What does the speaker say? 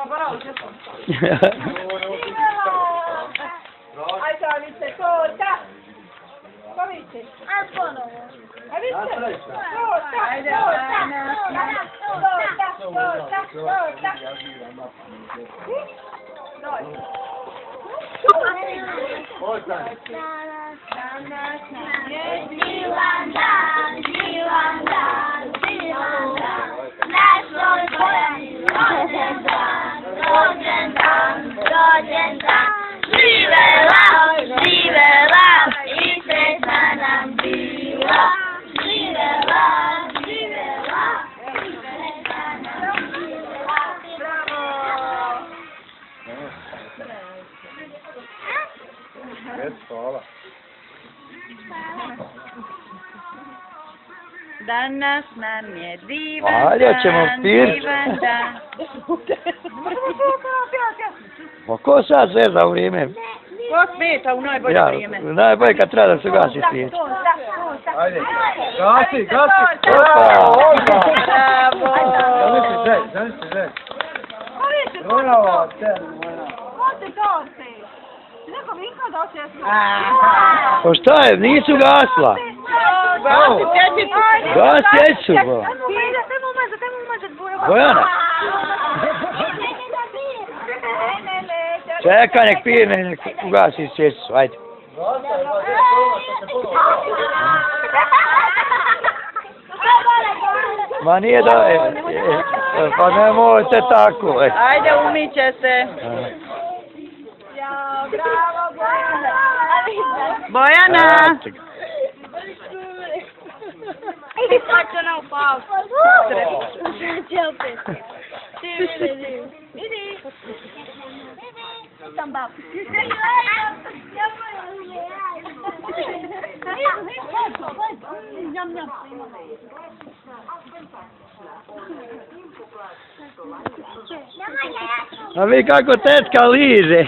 bravo, ajde, vidite, torta. Pa vidite. A ponovo. A vidite? Torta, torta. Divan dan, divan dan, divan dan, našoj bolji rođendan, rođendan, rođendan, živela, živela i sretna nam bila, živela, živela i sretna nam bila. Hvala. Danas nam je divan Ajde, ćemo dan, pir. divan dan. Pa ko sad zeza u vrijeme? Ko smeta u najbolje Ja, vrijeme? najbolje kad treba da se gasi svijet. Ajde, gasi, gasi. Opa! Bravo! Zamisli, zaj. Bravo, Pa šta je, nisu gasla. Gas jesu, bo. Bojana. Čekaj, nek pije, nek ugasi svijeću, ajde. Ma nije da, pa nemojte tako. Ajde, umiće se. Bojana! Idi sad ona upao. Će opet. Idi. Sam bab. A vi kako tetka liže.